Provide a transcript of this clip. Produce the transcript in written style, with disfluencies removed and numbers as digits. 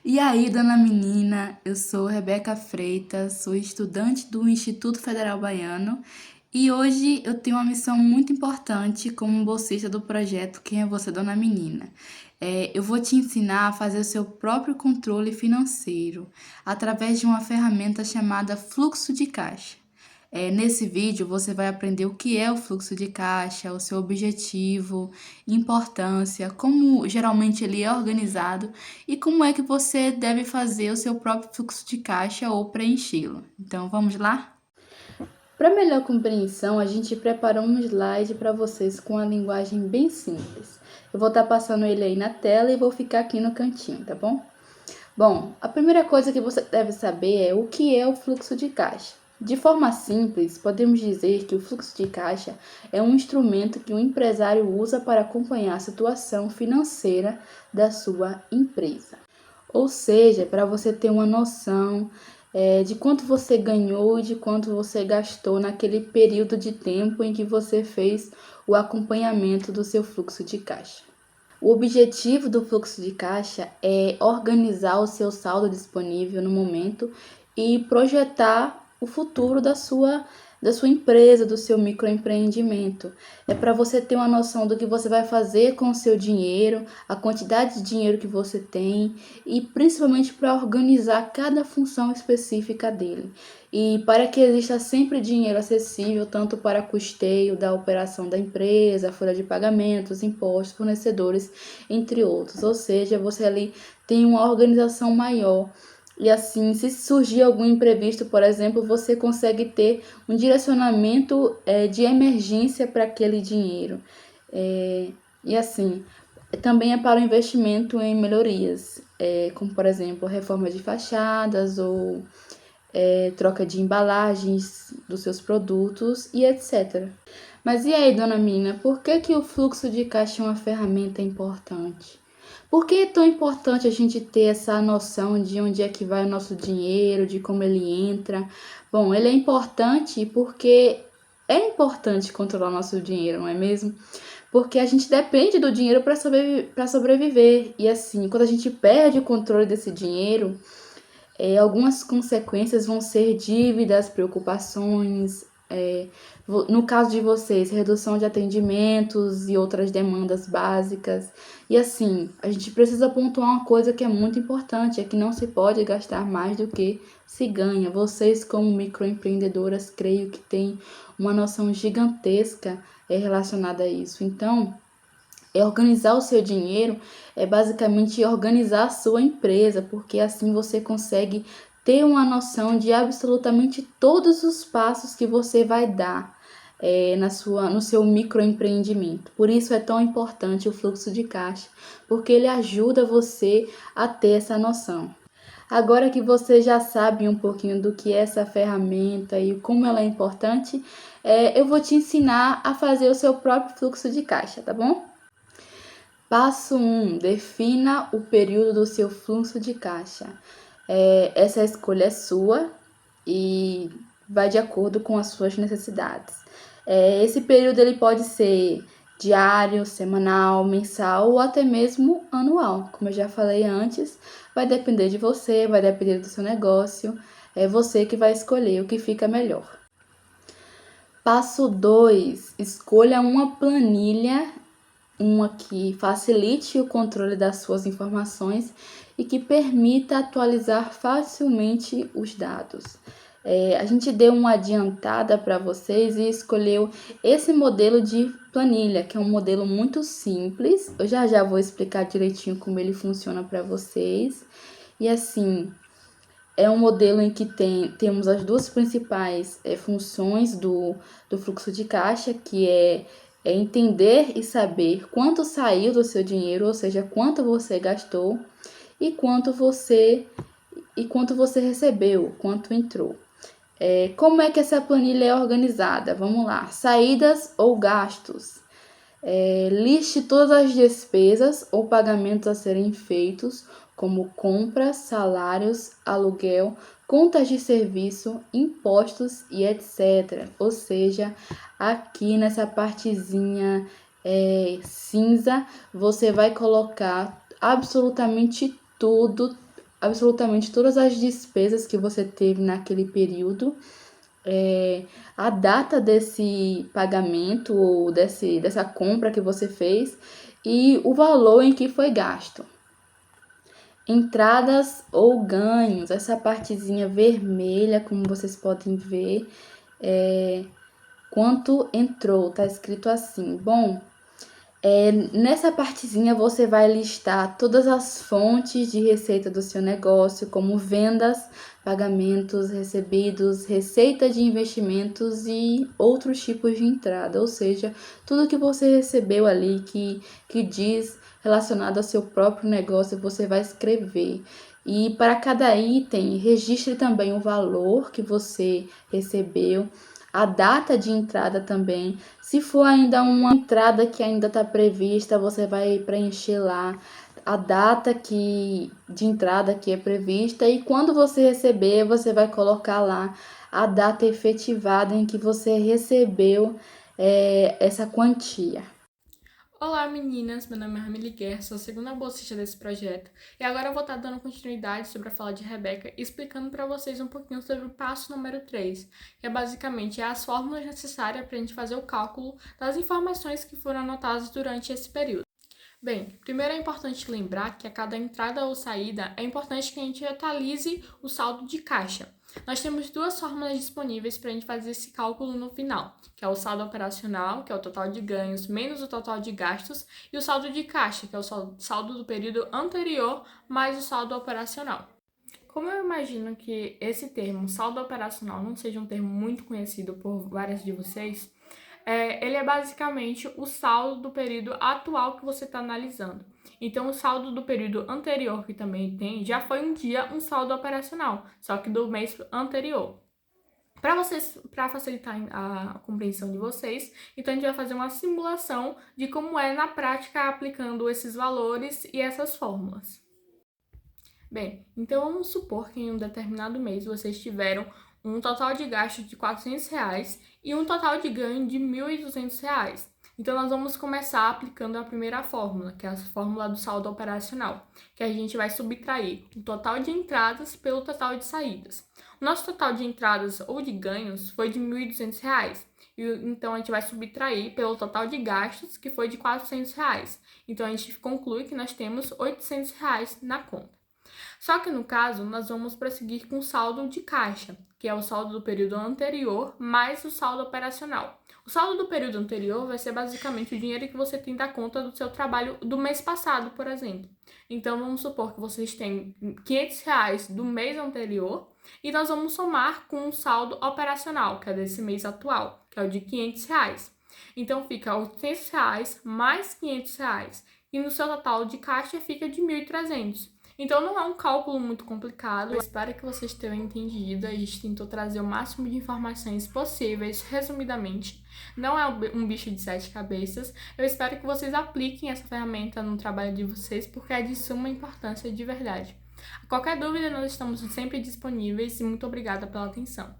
E aí, dona menina, eu sou Rebeca Freitas, sou estudante do Instituto Federal Baiano e hoje eu tenho uma missão muito importante como bolsista do projeto Quem é Você, Dona Menina? Eu vou te ensinar a fazer o seu próprio controle financeiro através de uma ferramenta chamada fluxo de caixa. Nesse vídeo você vai aprender o que é o fluxo de caixa, o seu objetivo, importância, como geralmente ele é organizado e como é que você deve fazer o seu próprio fluxo de caixa ou preenchê-lo. Então vamos lá? Para melhor compreensão, a gente preparou um slide para vocês com a linguagem bem simples. Eu vou estar passando ele aí na tela e vou ficar aqui no cantinho, tá bom? Bom, a primeira coisa que você deve saber é o que é o fluxo de caixa. De forma simples, podemos dizer que o fluxo de caixa é um instrumento que o empresário usa para acompanhar a situação financeira da sua empresa. Ou seja, para você ter uma noção de quanto você ganhou e de quanto você gastou naquele período de tempo em que você fez o acompanhamento do seu fluxo de caixa. O objetivo do fluxo de caixa é organizar o seu saldo disponível no momento e projetar o futuro da sua empresa, do seu microempreendimento. É para você ter uma noção do que você vai fazer com o seu dinheiro, a quantidade de dinheiro que você tem e principalmente para organizar cada função específica dele. E para que exista sempre dinheiro acessível, tanto para custeio da operação da empresa, folha de pagamentos, impostos, fornecedores, entre outros. Ou seja, você ali tem uma organização maior. E assim, se surgir algum imprevisto, por exemplo, você consegue ter um direcionamento de emergência para aquele dinheiro. E assim, também é para o investimento em melhorias, como por exemplo, reforma de fachadas ou troca de embalagens dos seus produtos e etc. Mas e aí, dona Mina, por que o fluxo de caixa é uma ferramenta importante? Por que é tão importante a gente ter essa noção de onde é que vai o nosso dinheiro, de como ele entra? Bom, ele é importante porque é importante controlar o nosso dinheiro, não é mesmo? Porque a gente depende do dinheiro para sobreviver. E assim, quando a gente perde o controle desse dinheiro, algumas consequências vão ser dívidas, preocupações, no caso de vocês, redução de atendimentos e outras demandas básicas. E assim, a gente precisa pontuar uma coisa que é muito importante, é que não se pode gastar mais do que se ganha. Vocês, como microempreendedoras, creio que têm uma noção gigantesca relacionada a isso. Então, organizar o seu dinheiro é basicamente organizar a sua empresa, porque assim você consegue ter uma noção de absolutamente todos os passos que você vai dar no seu microempreendimento. Por isso é tão importante o fluxo de caixa, porque ele ajuda você a ter essa noção. Agora que você já sabe um pouquinho do que é essa ferramenta e como ela é importante, eu vou te ensinar a fazer o seu próprio fluxo de caixa, tá bom? Passo 1. Defina o período do seu fluxo de caixa. Essa escolha é sua e vai de acordo com as suas necessidades. Esse período ele pode ser diário, semanal, mensal ou até mesmo anual. Como eu já falei antes, vai depender de você, vai depender do seu negócio. É você que vai escolher o que fica melhor. Passo 2. Escolha uma planilha, uma que facilite o controle das suas informações e que permita atualizar facilmente os dados. A gente deu uma adiantada para vocês e escolheu esse modelo de planilha, que é um modelo muito simples. Eu já vou explicar direitinho como ele funciona para vocês. E assim, é um modelo em que temos as duas principais funções do fluxo de caixa, que é entender e saber quanto saiu do seu dinheiro, ou seja, quanto você gastou e quanto você recebeu, quanto entrou. Como é que essa planilha é organizada? Vamos lá. Saídas ou gastos. Liste todas as despesas ou pagamentos a serem feitos, como compras, salários, aluguel, contas de serviço, impostos e etc. Ou seja, aqui nessa partezinha cinza, você vai colocar absolutamente tudo, absolutamente todas as despesas que você teve naquele período, a data desse pagamento ou dessa compra que você fez e o valor em que foi gasto. Entradas ou ganhos, essa partezinha vermelha, como vocês podem ver, quanto entrou, tá escrito assim. Bom, nessa partezinha você vai listar todas as fontes de receita do seu negócio, como vendas, pagamentos recebidos, receita de investimentos e outros tipos de entrada, ou seja, tudo que você recebeu ali que diz relacionado ao seu próprio negócio, você vai escrever. E para cada item, registre também o valor que você recebeu, a data de entrada também. Se for ainda uma entrada que ainda está prevista, você vai preencher lá a data de entrada que é prevista e quando você receber, você vai colocar lá a data efetivada em que você recebeu essa quantia. Olá meninas, meu nome é Ramile Guerra, sou a segunda bolsista desse projeto e agora eu vou estar dando continuidade sobre a fala de Rebeca e explicando para vocês um pouquinho sobre o passo número 3, que é basicamente as fórmulas necessárias para a gente fazer o cálculo das informações que foram anotadas durante esse período. Bem, primeiro é importante lembrar que a cada entrada ou saída é importante que a gente atualize o saldo de caixa. Nós temos duas fórmulas disponíveis para a gente fazer esse cálculo no final, que é o saldo operacional, que é o total de ganhos menos o total de gastos, e o saldo de caixa, que é o saldo do período anterior mais o saldo operacional. Como eu imagino que esse termo, saldo operacional, não seja um termo muito conhecido por várias de vocês, ele é basicamente o saldo do período atual que você está analisando. Então, o saldo do período anterior, que também tem, já foi um dia um saldo operacional, só que do mês anterior. Para facilitar a compreensão de vocês, então a gente vai fazer uma simulação de como é na prática aplicando esses valores e essas fórmulas. Bem, então vamos supor que em um determinado mês vocês tiveram um total de gasto de R$ 400 e um total de ganho de R$ 1.200. Então, nós vamos começar aplicando a primeira fórmula, que é a fórmula do saldo operacional, que a gente vai subtrair o total de entradas pelo total de saídas. O nosso total de entradas ou de ganhos foi de R$ 1.200, então a gente vai subtrair pelo total de gastos, que foi de R$ 400. Então, a gente conclui que nós temos R$ 800 na conta. Só que no caso, nós vamos prosseguir com o saldo de caixa, que é o saldo do período anterior mais o saldo operacional. O saldo do período anterior vai ser basicamente o dinheiro que você tem da conta do seu trabalho do mês passado, por exemplo. Então, vamos supor que vocês têm R$ 500 do mês anterior e nós vamos somar com o saldo operacional, que é desse mês atual, que é o de R$ 500. Então, fica R$ 800 mais R$ 500 e no seu total de caixa fica de 1.300. Então, não é um cálculo muito complicado. Eu espero que vocês tenham entendido. A gente tentou trazer o máximo de informações possíveis, resumidamente. Não é um bicho de 7 cabeças. Eu espero que vocês apliquem essa ferramenta no trabalho de vocês, porque é de suma importância de verdade. Qualquer dúvida, nós estamos sempre disponíveis e muito obrigada pela atenção.